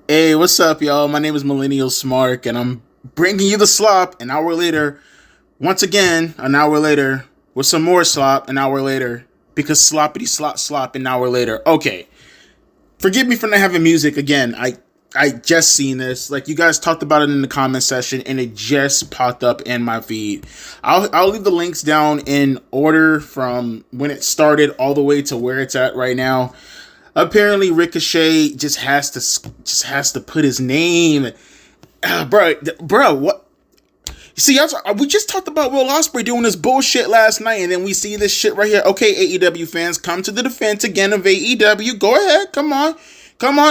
Hey, what's up, y'all? My name is Millennial Smark, and I'm bringing you the slop an hour later. Once again, an hour later, with some more slop an hour later, because sloppity slop an hour later. Okay, forgive me for not having music again. I just seen this. Like, you guys talked about it in the comment section, and it just popped up in my feed. I'll leave the links down in order from when it started all the way to where it's at right now. Apparently, Ricochet just has to put his name, bro. What? See, we just talked about Will Ospreay doing this bullshit last night, and then we see this shit right here. Okay, AEW fans, come to the defense again of AEW. Go ahead, come on.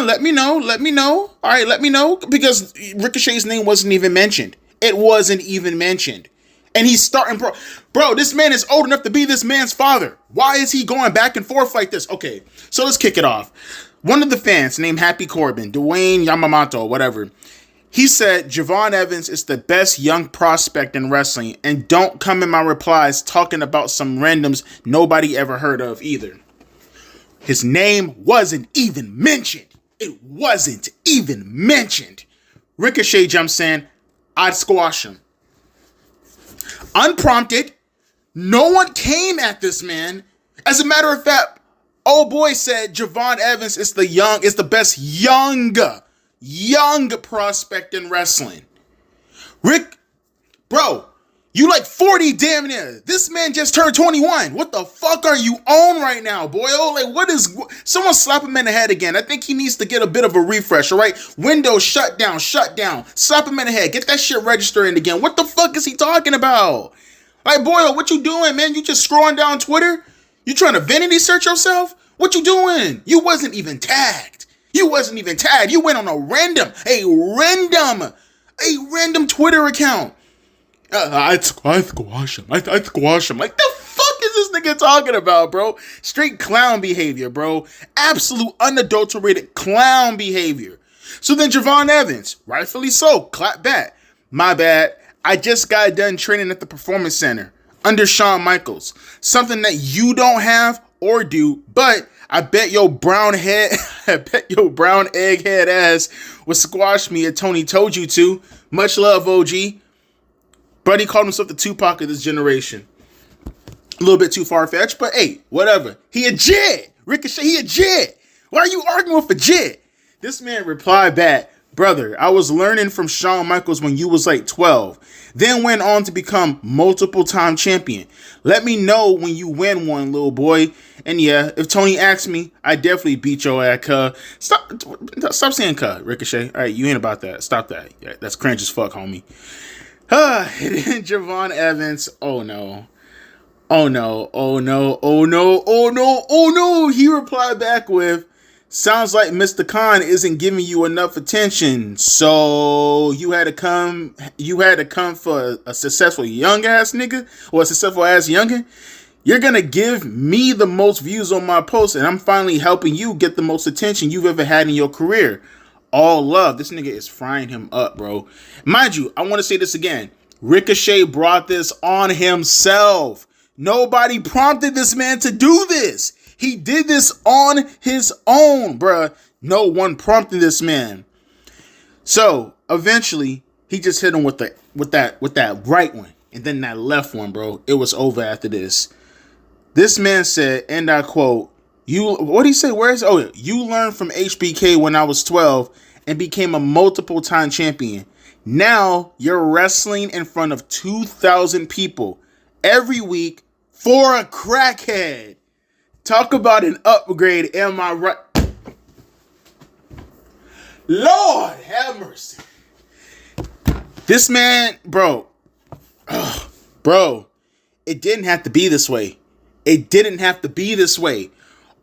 Let me know. All right, let me know, because Ricochet's name wasn't even mentioned. It wasn't even mentioned. And he's starting, bro, this man is old enough to be this man's father. Why is he going back and forth like this? Okay, so let's kick it off. One of the fans named Happy Corbin, Dwayne Yamamoto, whatever, he said Javon Evans is the best young prospect in wrestling, and don't come in my replies talking about some randoms nobody ever heard of either. His name wasn't even mentioned. It wasn't even mentioned. Ricochet jumps in, I'd squash him. Unprompted, no one came at this man. As a matter of fact, old boy said Javon Evans is the best young prospect in wrestling. Rick, bro, you like 40 damn near. This man just turned 21. What the fuck are you on right now, boy? Oh, like, what is... Someone slap him in the head again. I think he needs to get a bit of a refresh, all right? Windows shut down. Slap him in the head. Get that shit registering again. What the fuck is he talking about? Like, boy, what you doing, man? You just scrolling down Twitter? You trying to vanity search yourself? What you doing? You wasn't even tagged. You went on a random Twitter account. I'd squash him. I'd squash him. Like, the fuck is this nigga talking about, bro? Straight clown behavior, bro. Absolute unadulterated clown behavior. So then Javon Evans, rightfully so, clap back. My bad. I just got done training at the Performance Center under Shawn Michaels. Something that you don't have or do, but I bet your brown egghead ass would squash me if Tony told you to. Much love, OG. Buddy called himself the Tupac of this generation. A little bit too far-fetched, but hey, whatever. He a jit. Ricochet, he a jit. Why are you arguing with a jit? This man replied back, brother, I was learning from Shawn Michaels when you was like 12. Then went on to become multiple-time champion. Let me know when you win one, little boy. And yeah, if Tony asks me, I definitely beat your ass, cuh. Stop saying cuh, Ricochet. All right, you ain't about that. Stop that. Yeah, that's cringe as fuck, homie. And then Javon Evans, oh no. He replied back with, sounds like Mr. Khan isn't giving you enough attention. So you had to come for a successful young ass nigga or a successful ass youngin'. You're gonna give me the most views on my post, and I'm finally helping you get the most attention you've ever had in your career. All love. This nigga is frying him up, bro. Mind you, I want to say this again. Ricochet brought this on himself. Nobody prompted this man to do this. He did this on his own, bruh. No one prompted this man. So eventually, he just hit him with that right one, and then that left one, bro. It was over after this. This man said, and I quote, what did he say? You learned from HBK when I was 12 and became a multiple-time champion. Now you're wrestling in front of 2,000 people every week for a crackhead. Talk about an upgrade, am I right? Lord have mercy. This man, bro, it didn't have to be this way.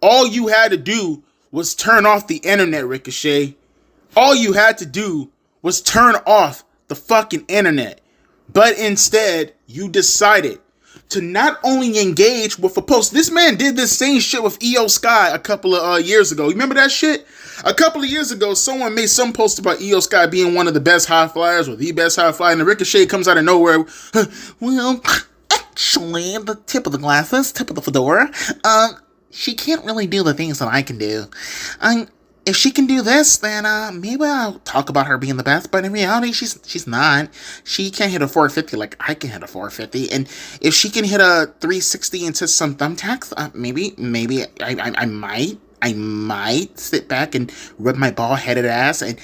All you had to do was turn off the internet, Ricochet. All you had to do was turn off the fucking internet. But instead, you decided to not only engage with a post. This man did this same shit with EO Sky a couple of years ago. You remember that shit? A couple of years ago, someone made some post about EO Sky being one of the best high flyers or the best high flyer, and the Ricochet comes out of nowhere. Well, actually, the tip of the glasses, tip of the fedora, she can't really do the things that I can do. if she can do this, then maybe I'll talk about her being the best. But in reality, she's not. She can't hit a 450 like I can hit a 450. And if she can hit a 360 into some thumbtacks, maybe I might sit back and rub my ball-headed ass, and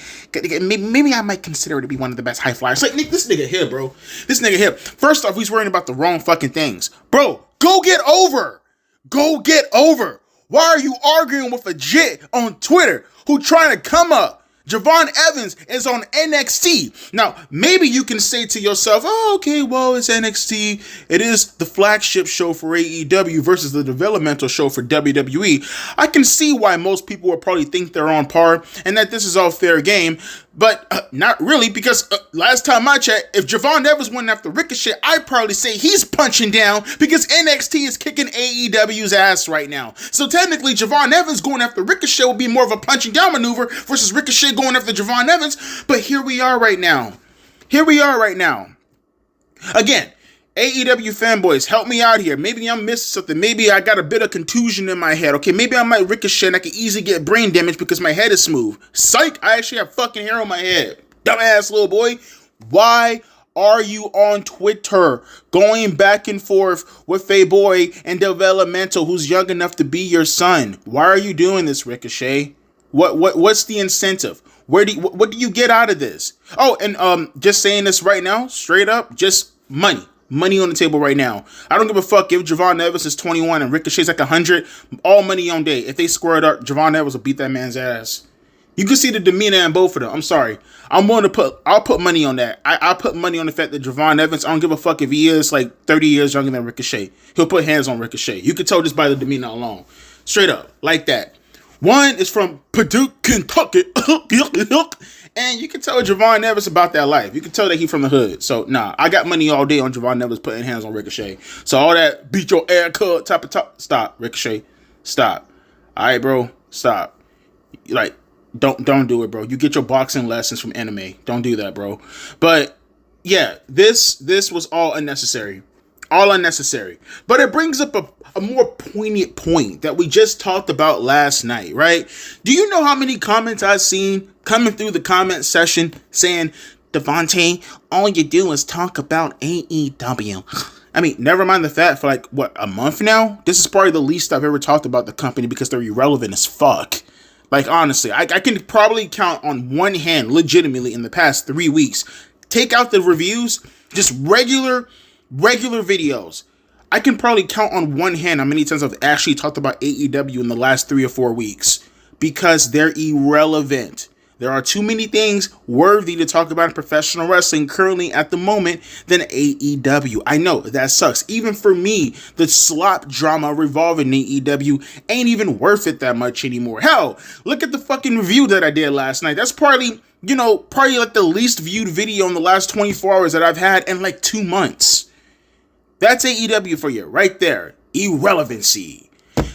maybe I might consider her to be one of the best high flyers. Like, Nick, this nigga here, bro. This nigga here. First off, he's worrying about the wrong fucking things. Bro, go get over. Go get over. Why are you arguing with a jit on Twitter who trying to come up? Javon Evans is on NXT. Now, maybe you can say to yourself, oh, okay, well, it's NXT. It is the flagship show for AEW versus the developmental show for WWE. I can see why most people would probably think they're on par and that this is all fair game. But not really, because last time I checked, if Javon Evans went after Ricochet, I'd probably say he's punching down because NXT is kicking AEW's ass right now. So technically, Javon Evans going after Ricochet would be more of a punching down maneuver versus Ricochet going after Javon Evans. But here we are right now. Again, AEW fanboys, help me out here. Maybe I'm missing something. Maybe I got a bit of contusion in my head. Okay, maybe I might ricochet and I can easily get brain damage because my head is smooth. Psych, I actually have fucking hair on my head. Dumbass little boy. Why are you on Twitter going back and forth with a boy and developmental who's young enough to be your son? Why are you doing this, Ricochet? What's the incentive? What do you get out of this? Oh, and just saying this right now, straight up, just money. Money on the table right now. I don't give a fuck if Javon Evans is 21 and Ricochet's like 100. All money on day. If they square it up, Javon Evans will beat that man's ass. You can see the demeanor in both of them. I'm sorry. I'll put money on that. I'll put money on the fact that Javon Evans, I don't give a fuck if he is like 30 years younger than Ricochet. He'll put hands on Ricochet. You can tell just by the demeanor alone. Straight up. Like that. One is from Paducah, Kentucky. And you can tell Javon Evans about that life. You can tell that he from the hood. So, nah, I got money all day on Javon Evans putting hands on Ricochet. So, all that beat your air cut type of talk. Stop, Ricochet. Stop. All right, bro. Stop. Like, don't do it, bro. You get your boxing lessons from anime. Don't do that, bro. But, yeah, this was all unnecessary. All unnecessary. But it brings up a more poignant point that we just talked about last night, right? Do you know how many comments I've seen coming through the comment section saying, Devontae, all you do is talk about AEW. I mean, never mind the fact for like, what, a month now? This is probably the least I've ever talked about the company because they're irrelevant as fuck. Like, honestly, I can probably count on one hand, legitimately, in the past 3 weeks. Take out the reviews, just regular videos. I can probably count on one hand how many times I've actually talked about AEW in the last 3 or 4 weeks because they're irrelevant. There are too many things worthy to talk about in professional wrestling currently at the moment than AEW. I know that sucks. Even for me, the slop drama revolving AEW ain't even worth it that much anymore. Hell, look at the fucking review that I did last night. That's probably like the least viewed video in the last 24 hours that I've had in like 2 months. That's AEW for you, right there. Irrelevancy.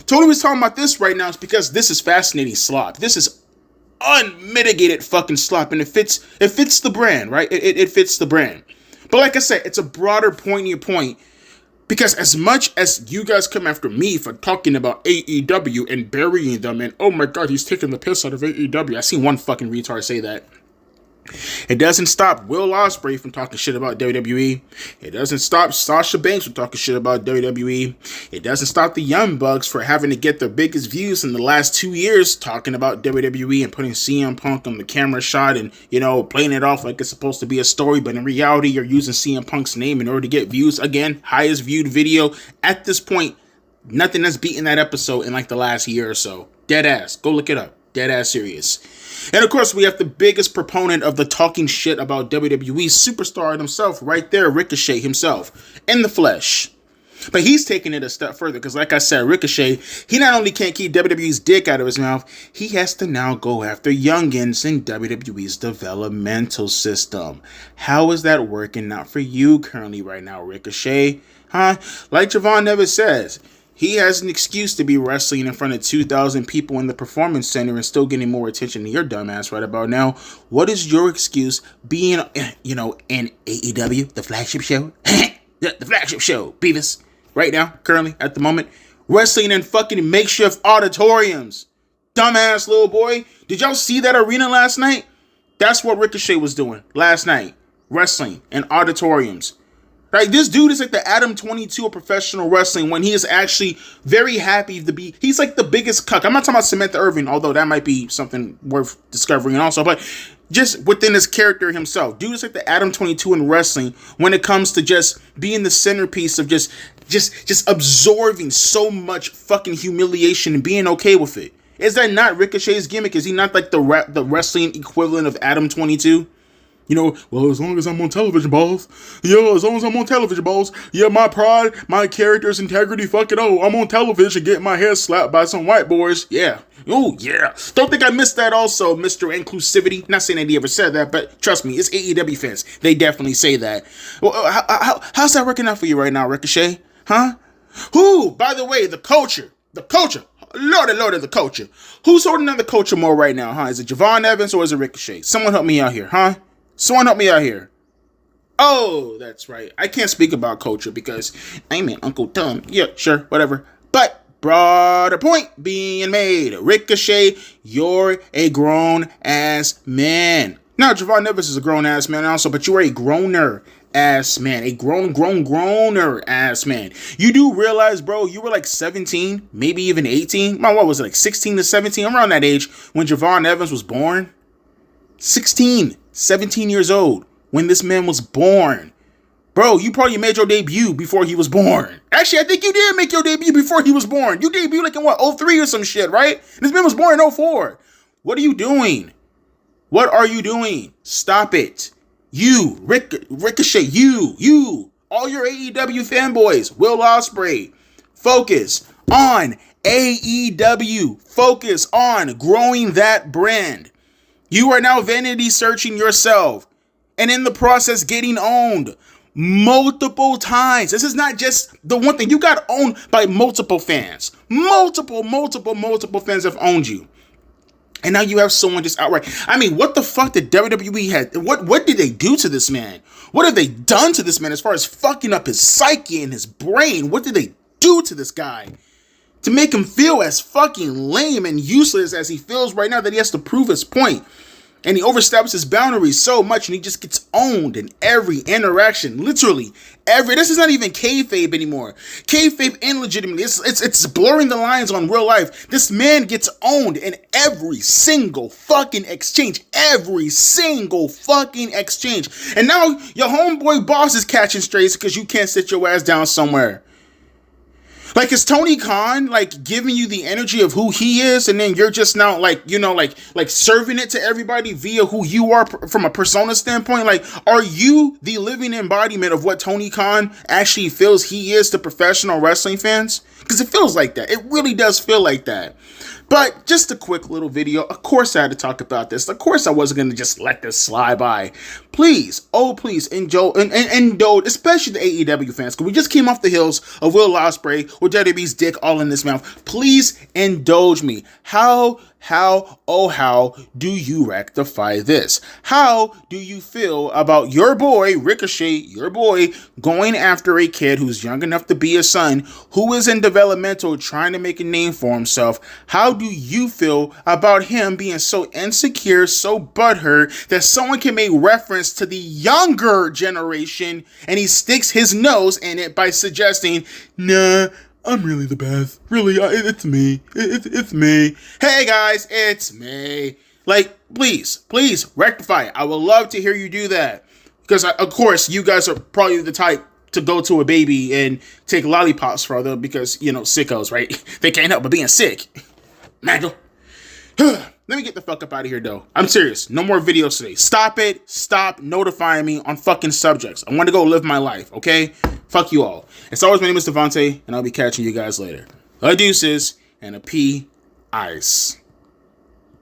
Tony was talking about this right now is because this is fascinating slop. This is unmitigated fucking slop, and it fits the brand, right? It fits the brand. But like I said, it's a broader pointier point because as much as you guys come after me for talking about AEW and burying them and oh my god, he's taking the piss out of AEW. I seen one fucking retard say that. It doesn't stop Will Ospreay from talking shit about WWE. It doesn't stop Sasha Banks from talking shit about WWE. It doesn't stop the Young Bucks for having to get their biggest views in the last 2 years talking about WWE and putting CM Punk on the camera shot and, playing it off like it's supposed to be a story, but in reality, you're using CM Punk's name in order to get views. Again, highest viewed video. At this point, nothing has beaten that episode in like the last year or so. Dead ass. Go look it up. Dead ass serious. And of course, we have the biggest proponent of the talking shit about WWE superstar himself right there, Ricochet himself, in the flesh. But he's taking it a step further because, like I said, Ricochet, he not only can't keep WWE's dick out of his mouth, he has to now go after youngins in WWE's developmental system. How is that working out for you currently right now, Ricochet? Huh? Like Javon Evans says, he has an excuse to be wrestling in front of 2,000 people in the Performance Center and still getting more attention than your dumbass right about now. What is your excuse being, in AEW, the flagship show? the flagship show, Beavis, right now, currently, at the moment, wrestling in fucking makeshift auditoriums. Dumbass little boy. Did y'all see that arena last night? That's what Ricochet was doing last night. Wrestling in auditoriums. Right? This dude is like the Adam 22 of professional wrestling when he is actually very happy to be. He's like the biggest cuck. I'm not talking about Samantha Irving, although that might be something worth discovering also. But just within his character himself. Dude is like the Adam 22 in wrestling when it comes to just being the centerpiece of just absorbing so much fucking humiliation and being okay with it. Is that not Ricochet's gimmick? Is he not like the wrestling equivalent of Adam 22? You know, well, as long as I'm on television, balls. Yo, as long as I'm on television, balls. Yeah, my pride, my character's integrity, fuck it, oh, I'm on television getting my head slapped by some white boys. Yeah. Oh, yeah. Don't think I missed that also, Mr. Inclusivity. Not saying that he ever said that, but trust me, it's AEW fans. They definitely say that. Well, how's that working out for you right now, Ricochet? Huh? Who, by the way, the culture. Lordy, the culture. Who's holding on the culture more right now, huh? Is it Javon Evans or is it Ricochet? Someone help me out here, huh? Someone help me out here. Oh, that's right. I can't speak about culture because I'm an Uncle Tom. Yeah, sure, whatever. But broader point being made. Ricochet, you're a grown-ass man. Now, Javon Evans is a grown-ass man also, but you are a groaner-ass man. A groaner-ass man. You do realize, bro, you were like 17, maybe even 18. What was it, like 16 to 17? Around that age when Javon Evans was born. 17 years old when this man was born. Bro, you probably made your debut before he was born. Actually, I think you did make your debut before he was born. You debuted like in what, 03 or some shit, right? This man was born in 04. What are you doing? What are you doing? Stop it. You, Ricochet, you, all your AEW fanboys, Will Ospreay, focus on AEW. Focus on growing that brand. You are now vanity searching yourself and in the process getting owned multiple times. This is not just the one thing. You got owned by multiple fans. Multiple fans have owned you. And now you have someone just outright. I mean, what the fuck did WWE have? What did they do to this man? What have they done to this man as far as fucking up his psyche and his brain? What did they do to this guy? To make him feel as fucking lame and useless as he feels right now that he has to prove his point. And he oversteps his boundaries so much and he just gets owned in every interaction. Literally every. This is not even kayfabe anymore. Kayfabe illegitimately. It's blurring the lines on real life. This man gets owned in every single fucking exchange. Every single fucking exchange. And now your homeboy boss is catching strays because you can't sit your ass down somewhere. Like, is Tony Khan, like, giving you the energy of who he is, and then you're just now, like, you know, like serving it to everybody via who you are from a persona standpoint? Like, are you the living embodiment of what Tony Khan actually feels he is to professional wrestling fans? Because it feels like that. It really does feel like that. But just a quick little video. Of course I had to talk about this. Of course I wasn't going to just let this slide by. Please, oh please, indulge, especially the AEW fans, because we just came off the heels of Will Ospreay with WWE's dick all in his mouth. Please indulge me. How do you rectify this? How do you feel about your boy, Ricochet, your boy, going after a kid who's young enough to be his son, who is in developmental, trying to make a name for himself? How do you feel about him being so insecure, so butthurt, that someone can make reference to the younger generation and he sticks his nose in it by suggesting, nah, I'm really the best. Really, it's me. It's me. Hey guys, it's me. Like, please rectify it. I would love to hear you do that. Because, of course, you guys are probably the type to go to a baby and take lollipops for them because, you know, sickos, right? They can't help but being sick. Nigel. Let me get the fuck up out of here, though. I'm serious. No more videos today. Stop it. Stop notifying me on fucking subjects. I want to go live my life, okay? Fuck you all. As always, my name is Devontae, and I'll be catching you guys later. A deuces and a pea ice.